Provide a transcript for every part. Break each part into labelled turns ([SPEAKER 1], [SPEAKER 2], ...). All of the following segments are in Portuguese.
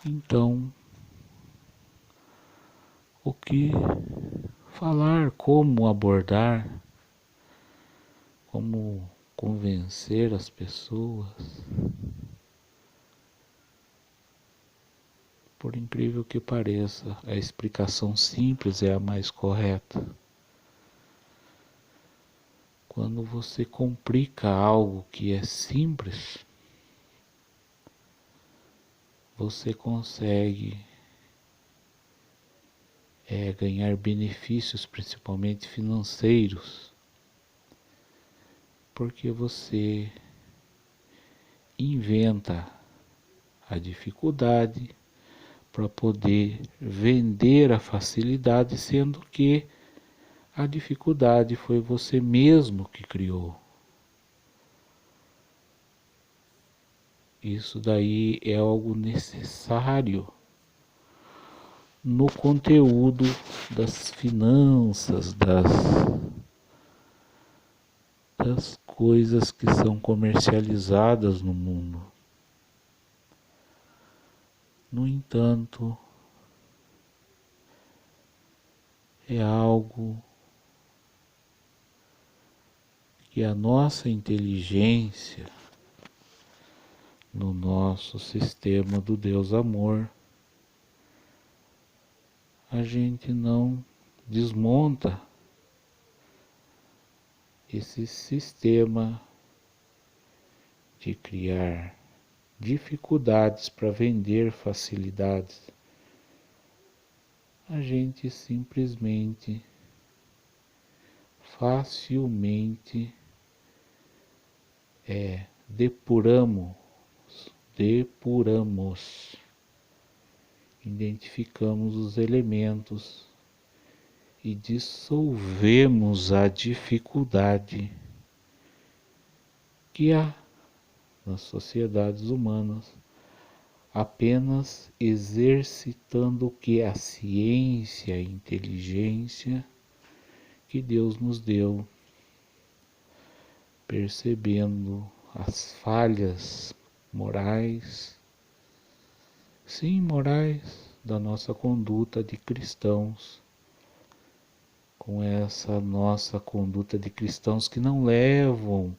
[SPEAKER 1] Então, o que falar, como abordar, como convencer as pessoas. Por incrível que pareça, a explicação simples é a mais correta. Quando você complica algo que é simples, você consegue ganhar benefícios, principalmente financeiros, porque você inventa a dificuldade para poder vender a facilidade, sendo que a dificuldade foi você mesmo que criou. Isso daí é algo necessário no conteúdo das finanças, das coisas que são comercializadas no mundo. No entanto, é algo que a nossa inteligência, no nosso sistema do Deus Amor, a gente não desmonta esse sistema de criar dificuldades para vender facilidades. A gente simplesmente, facilmente depuramos, identificamos os elementos e dissolvemos a dificuldade que há nas sociedades humanas, apenas exercitando o que a ciência, a inteligência que Deus nos deu, percebendo as falhas morais, sim, morais, da nossa conduta de cristãos, com essa nossa conduta de cristãos que não levam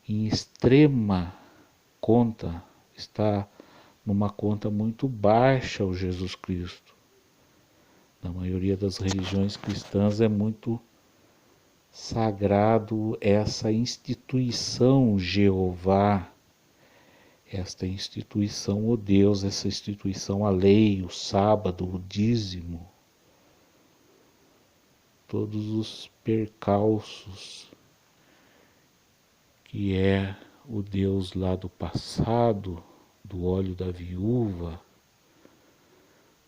[SPEAKER 1] em extrema conta, está numa conta muito baixa o Jesus Cristo. Na maioria das religiões cristãs é muito sagrado essa instituição Jeová, esta instituição o Deus, essa instituição a lei, o sábado, o dízimo, todos os percalços que é o Deus lá do passado, do óleo da viúva,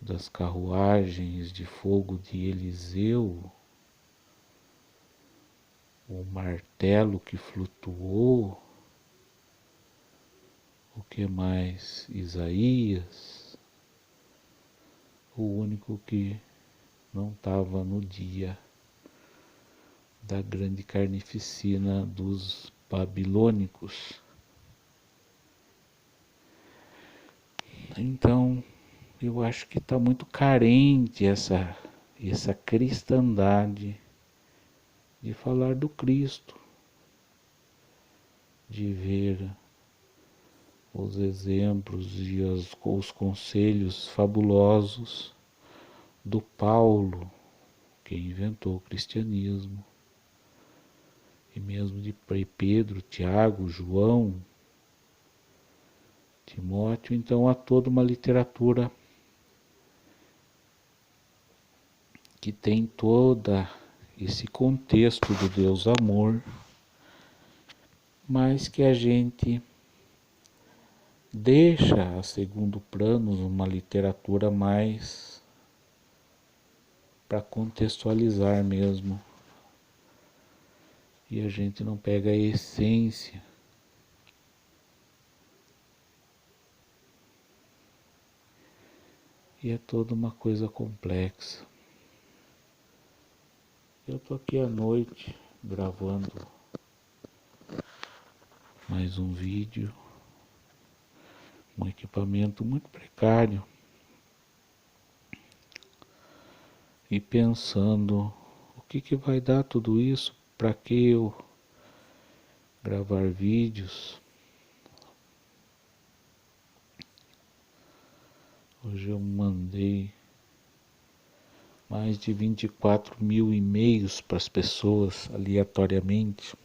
[SPEAKER 1] das carruagens de fogo de Eliseu, o martelo que flutuou, o que mais? Isaías, o único que não estava no dia da grande carnificina dos babilônicos. Então, eu acho que está muito carente essa cristandade de falar do Cristo, de ver os exemplos e os conselhos fabulosos do Paulo, que inventou o cristianismo, e mesmo de Pedro, Tiago, João, Timóteo. Então há toda uma literatura que tem toda esse contexto do Deus Amor, mas que a gente deixa a segundo plano uma literatura mais para contextualizar mesmo. E a gente não pega a essência. E é toda uma coisa complexa. Eu tô aqui à noite gravando mais um vídeo, um equipamento muito precário, e pensando o que vai dar tudo isso, para que eu gravar vídeos. Hoje eu mandei mais de 24 mil e-mails para as pessoas aleatoriamente.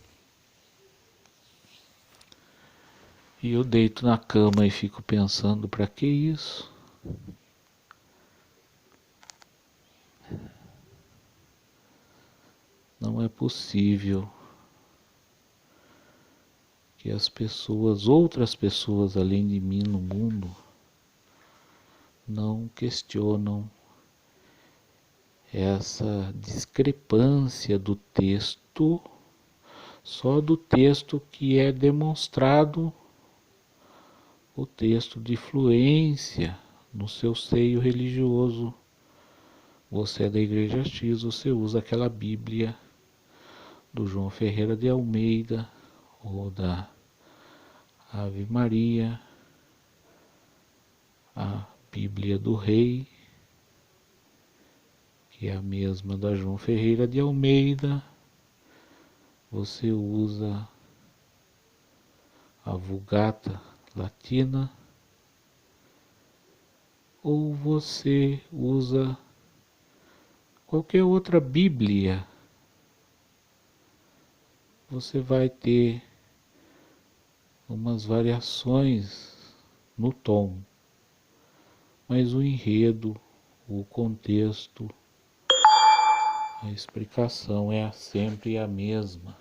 [SPEAKER 1] E eu deito na cama e fico pensando, para que isso? Não é possível que as pessoas, outras pessoas além de mim no mundo, não questionam essa discrepância do texto, só do texto que é demonstrado, o texto de fluência no seu seio religioso. Você é da igreja X, você usa aquela Bíblia do João Ferreira de Almeida ou da Ave Maria, a Bíblia do Rei, que é a mesma da João Ferreira de Almeida. Você usa a Vulgata Latina, ou você usa qualquer outra Bíblia. Você vai ter umas variações no tom, mas o enredo, o contexto, a explicação é sempre a mesma.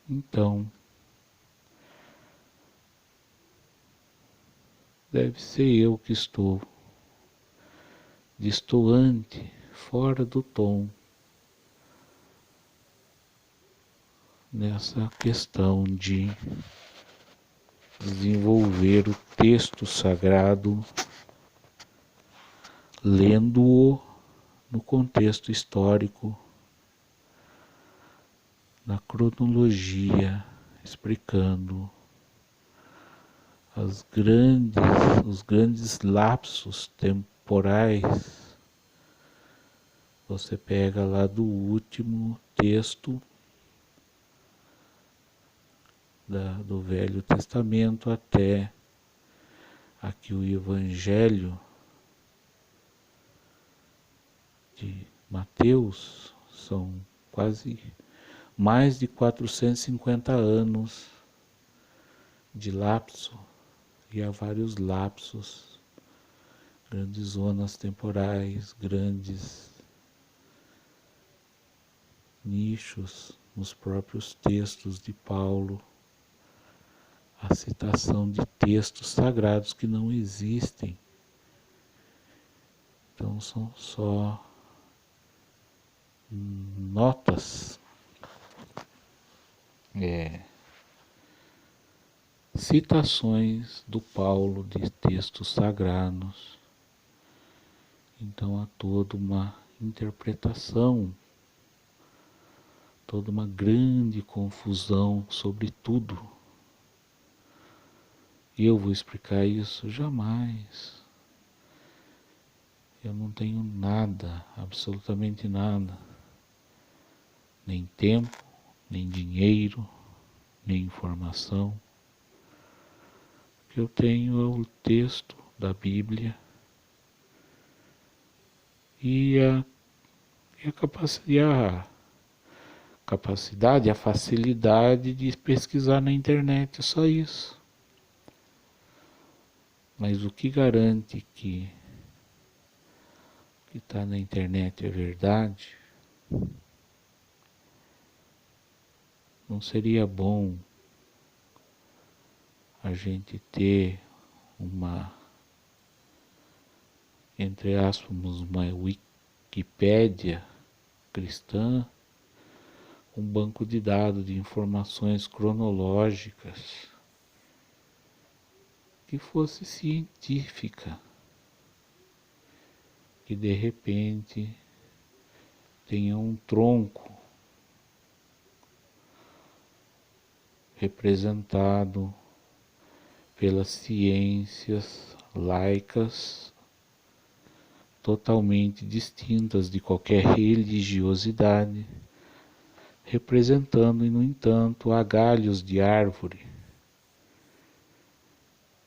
[SPEAKER 1] Então, deve ser eu que estou destoante, fora do tom, nessa questão de desenvolver o texto sagrado, lendo-o no contexto histórico, na cronologia, explicando os grandes lapsos temporais. Você pega lá do último texto do Velho Testamento até aqui o Evangelho de Mateus, são quase mais de 450 anos de lapso, e há vários lapsos, grandes zonas temporais, grandes nichos nos próprios textos de Paulo, a citação de textos sagrados que não existem. Então são só notas, citações do Paulo de textos sagrados. Então há toda uma interpretação, toda uma grande confusão sobre tudo. E eu vou explicar isso? Jamais. Eu não tenho nada, absolutamente nada, nem tempo, nem dinheiro, nem informação. O que eu tenho é o texto da Bíblia e a capacidade, a facilidade de pesquisar na internet, é só isso. Mas o que garante que está na internet é verdade? Não seria bom a gente ter entre aspas, uma Wikipédia cristã, um banco de dados de informações cronológicas que fosse científica, que de repente tenha um tronco representado pelas ciências laicas totalmente distintas de qualquer religiosidade, representando, no entanto, galhos de árvore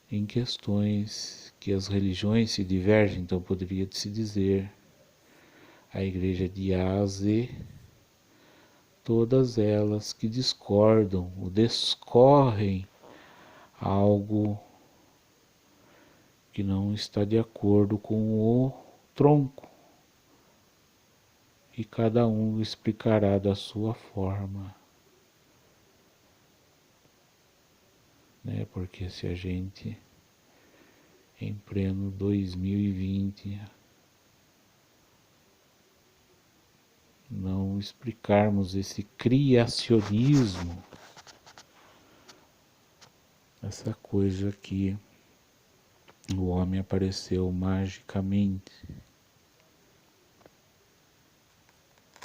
[SPEAKER 1] em questões que as religiões se divergem. Então poderia-se dizer a igreja de A a Z, todas elas que discordam ou discorrem algo que não está de acordo com o tronco, e cada um explicará da sua forma, né? Porque se a gente, em pleno 2020, não explicarmos esse criacionismo, essa coisa que o homem apareceu magicamente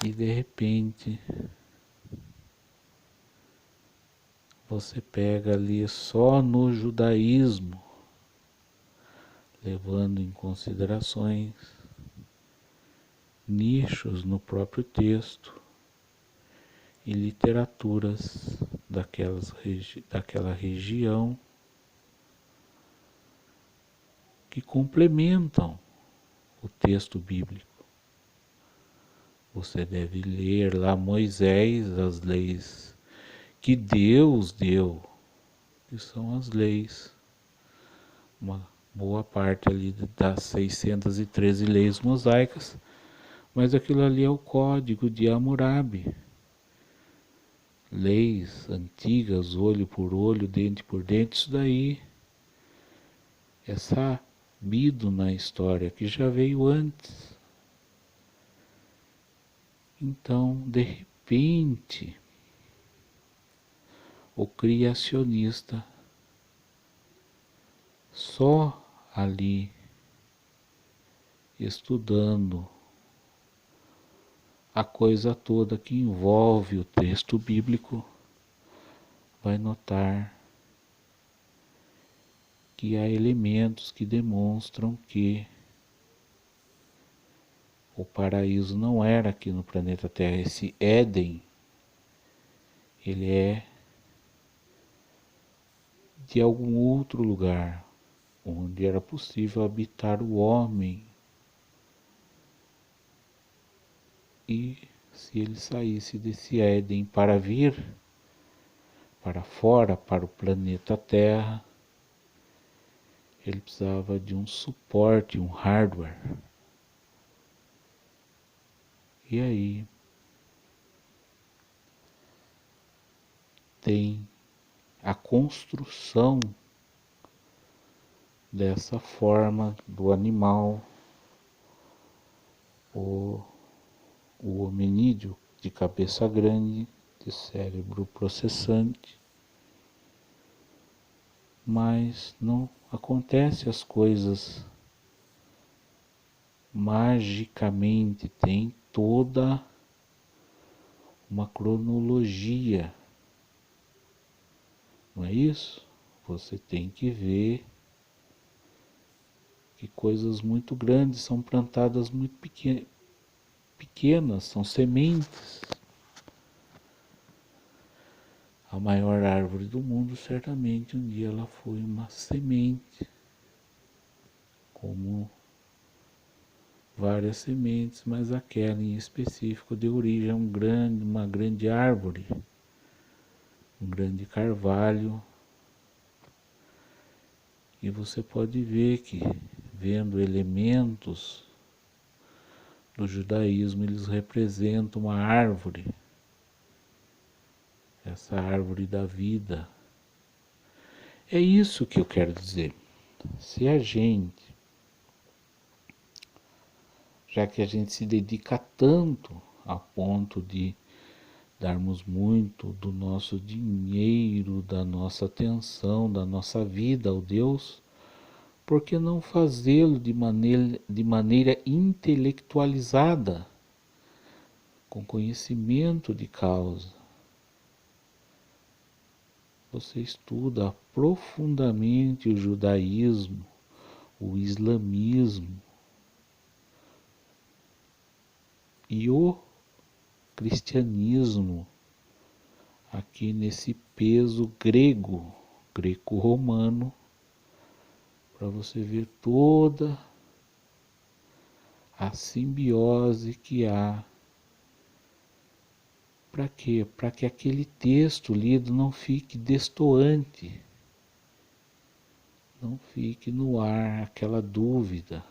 [SPEAKER 1] e de repente você pega ali só no judaísmo, levando em considerações nichos no próprio texto e literaturas daquela região que complementam o texto bíblico. Você deve ler lá Moisés, as leis que Deus deu, que são as leis, uma boa parte ali das 613 leis mosaicas, mas aquilo ali é o código de Hammurabi. Leis antigas, olho por olho, dente por dente, isso daí é sabido na história, que já veio antes. Então, de repente, o criacionista só ali estudando a coisa toda que envolve o texto bíblico vai notar que há elementos que demonstram que o paraíso não era aqui no planeta Terra. Esse Éden, ele é de algum outro lugar, onde era possível habitar o homem. E se ele saísse desse Éden para vir para fora, para o planeta Terra, ele precisava de um suporte, um hardware. E aí tem a construção dessa forma do animal, o hominídeo de cabeça grande, de cérebro processante, mas não acontece as coisas magicamente, tem toda uma cronologia, não é isso? Você tem que ver que coisas muito grandes são plantadas muito pequenas, são sementes. A maior árvore do mundo, certamente um dia ela foi uma semente, como várias sementes, mas aquela em específico deu origem a uma grande árvore, um grande carvalho. E você pode ver que, vendo elementos do judaísmo, eles representam uma árvore, essa árvore da vida. É isso que eu quero dizer. Se a gente, já que a gente se dedica tanto a ponto de darmos muito do nosso dinheiro, da nossa atenção, da nossa vida ao Deus, por que não fazê-lo de maneira intelectualizada, com conhecimento de causa? você estuda profundamente o judaísmo, o islamismo e o cristianismo, aqui nesse peso greco-romano, para você ver toda a simbiose que há. Para quê? Para que aquele texto lido não fique destoante, não fique no ar aquela dúvida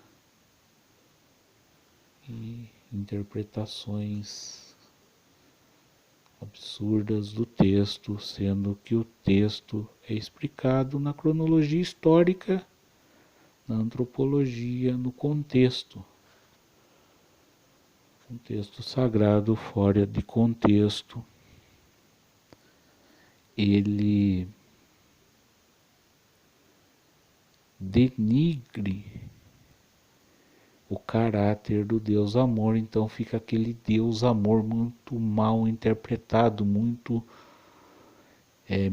[SPEAKER 1] e interpretações absurdas do texto, sendo que o texto é explicado na cronologia histórica, na antropologia, no contexto. Um texto sagrado fora de contexto, ele denigre o caráter do Deus amor, então fica aquele Deus amor muito mal interpretado, muito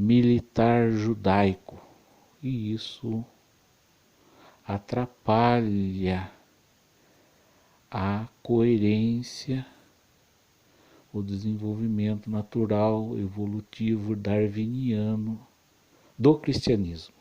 [SPEAKER 1] militar judaico, e isso atrapalha a coerência, o desenvolvimento natural, evolutivo, darwiniano do cristianismo.